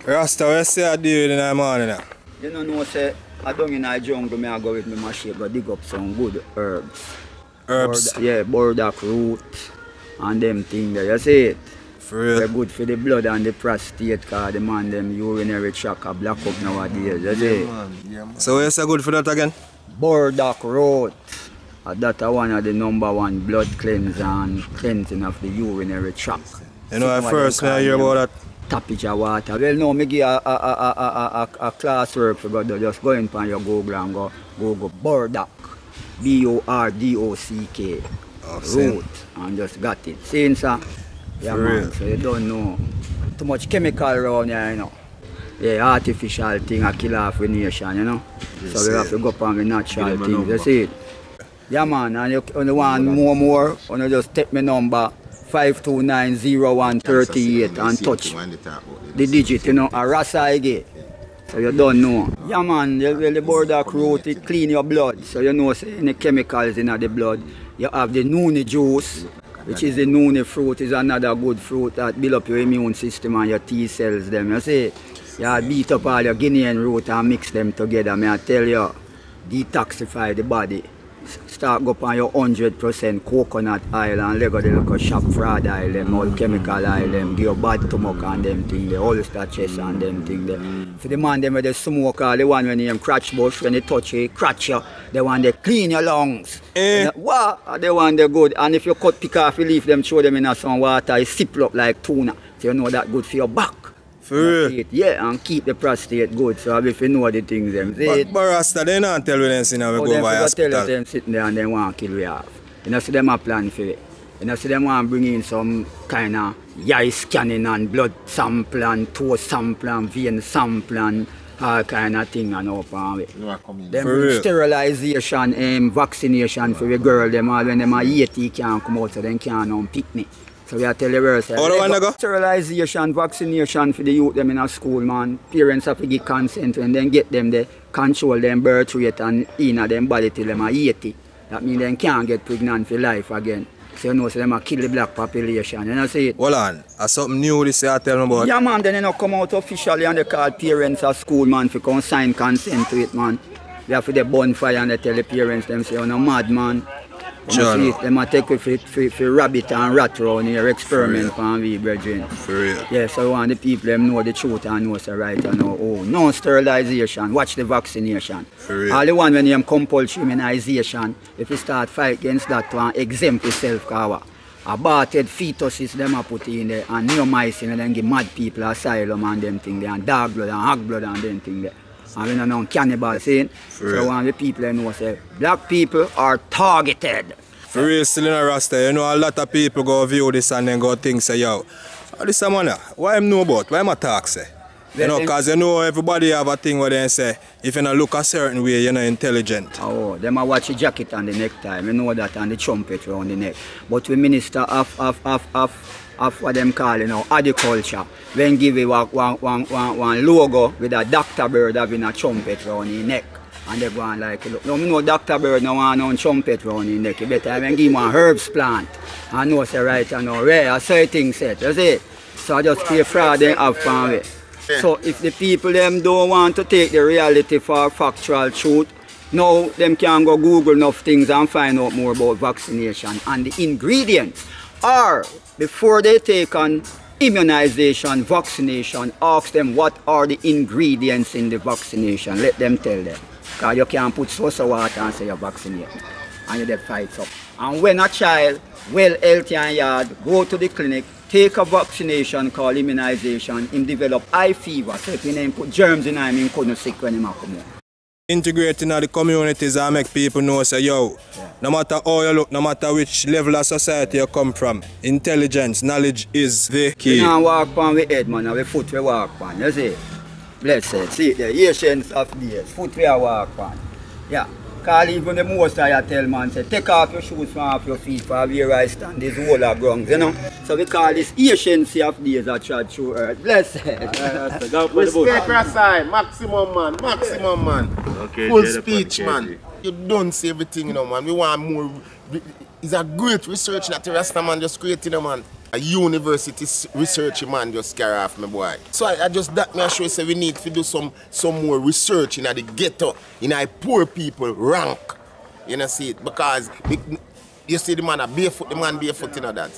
Rasta, what you say I do in the morning now? You know, say, I don't in the jungle, I go with my machine, go dig up some good herbs. Herbs? Burdock root and them things there, you see it? For real? They're good for the blood and the prostate, because the man, them urinary tract are black up nowadays, you see it? Man. So what you say good for that again? Burdock root. That's one of the #1 blood cleanser and cleansing of the urinary tract. You know, at first when I hear about that, Tappage of water. Well, no, I give a class work for God. Just go in on your Google and go Google Burdock. B-O-R-D-O-C-K. Root. And just got it. See, sir? Yeah, man. So you don't know. Too much chemical around here, you know. Yeah, artificial thing, a kill off the nation, you know. So we have to go upon the natural things. You see it? Yeah, man. And you want more, you just take my number. 5290138 and touch the digit, you know, a rasa again. So you don't know. Yeah, man, the burdock root, it clean your blood. So you know, say, any chemicals in the blood. You have the nuni juice, which is the nuni fruit, is another good fruit that build up your immune system and your T cells them. You see, you beat up all your Guinean root and mix them together. May I tell you, detoxify the body. Start go on your 100% coconut oil and lego the local shop fraud oil, them all chemical oil, them give you bad stomach and them thing, the holster chest and them thing there. For the man them with the smoke, the one when you crotch bush, when they touch you, crotch you, the one they clean your lungs. What? The one they good. And if you cut pick off your leaf, them throw them in some water, it sip up like tuna. So you know that good for your back. For real? Yeah, and keep the prostate good, so if you know the things them. But Rasta, they don't tell you them, we go by hospital. Tell them sitting there and they want to kill you off. You know, see them a plan for it. You know, see them want to bring in some kind of eye scanning and blood sample and toe sample and vein sample and all kind of thing and up on it. Them sterilization, vaccination for the girl, them all when them are 80 can't come out so they can't unpick me. So we are telling the world, sterilization, vaccination for the youth them in a school, man. Parents have to give consent and then get them the control them birth rate and in them body till them are 80. That means they can't get pregnant for life again. So you know, so them kill the black population. You know, see it? Hold on, that's something new this you tell me about? Yeah, man, then they come out officially and they call parents at school, man, for come sign consent to it, man. They have to the bonfire and they tell the parents, them say, you're no mad, man. Sure. They might take you for rabbit and rat around here, experiment on we, brethren. For real. Yeah, so I want the people them know the truth and know say right and know, oh, no sterilization, watch the vaccination. For real. All the one when you compulsory immunization, if you start fight against that one, exempt yourself, kawa. Aborted fetuses them are put in there and neomycin and then give mad people asylum and them thing there and dog blood and hog blood and them thing there. And we don't know cannibal saying. So I want the people know say black people are targeted. For real, still in a Rasta, you know a lot of people go view this and then go think say, yo, this a man, why am know about? Why am I talk say? You know, because you know everybody have a thing where they say, if you don't look a certain way, you're not intelligent. Oh, them a watch the jacket and the necktie, we know that, and the trumpet around the neck. But we minister of what them call, you know, agriculture. When give you one logo with a Dr. Bird having a trumpet around his neck. And they go on like, look, no, know Dr. Bird no want no trumpet around his neck. You better even give him one herbs plant. I know say right and no rare, I say things set, you see? So I just pay fraud and have fun with. So if the people them don't want to take the reality for factual truth, now them can go Google enough things and find out more about vaccination and the ingredients. Or before they take on immunization, vaccination, ask them what are the ingredients in the vaccination. Let them tell them. Because you can't put so water and say you're vaccinated. And you get fights up. And when a child, well healthy and yard, go to the clinic, take a vaccination called immunization, him develop high fever. So if he put germs in him, he couldn't sick when he come home. Integrating the communities and make people know say, yo, no matter how you look, no matter which level of society you come from, intelligence, knowledge is the key. We don't walk on with head, man, and with foot we walk on, you see? Blessed, see the Asians of days, foot we walk on. Yeah. Because even the most I tell man, say, take off your shoes from off your feet for where I stand, this whole of grounds, you know. So we call this anciency of days that trod through earth. Blessed. Respect Rasai, maximum man. Okay, full speech, man. You don't say everything, you know, man. We want more. It's a great research that the Rasta man just created, you know, man. A university research man just scare off me boy. So I just that me I show say we need to do some more research in the ghetto, in the poor people rank. You know see it because you see the man a barefoot, the man barefoot, you know that.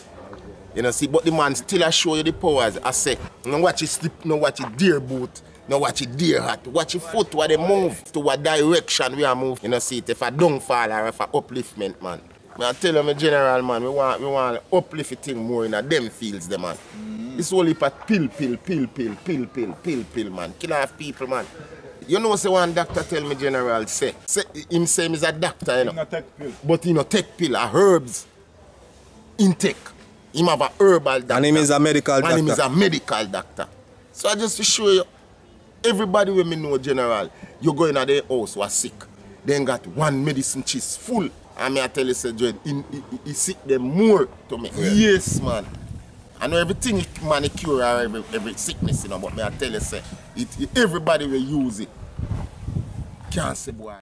You know see, but the man still a show you the powers. I say, no watch it slip, no watch it deer boot, no watch it deer hat, watch your foot where they move, to what direction we are moving. You know see it, if a downfall or if a upliftment man. I tell you, my general man, we want uplift the thing more in them fields, the man. It's only for pill, man. Kill off people, man. You know, say one doctor tell me general, say him say he's a doctor, you know. But he no take pill, a herbs intake. Him have a herbal doctor. And him is a medical doctor. And him is a medical doctor. So I just to show you, everybody when me know general, you go in their house was sick. Then got one medicine chest full. And me I tell you, say, Joel, he sick them more to me. Yeah. Yes, man. I know everything man cure or every sickness, you know, but me I tell you, say, everybody will use it. Can't say, boy.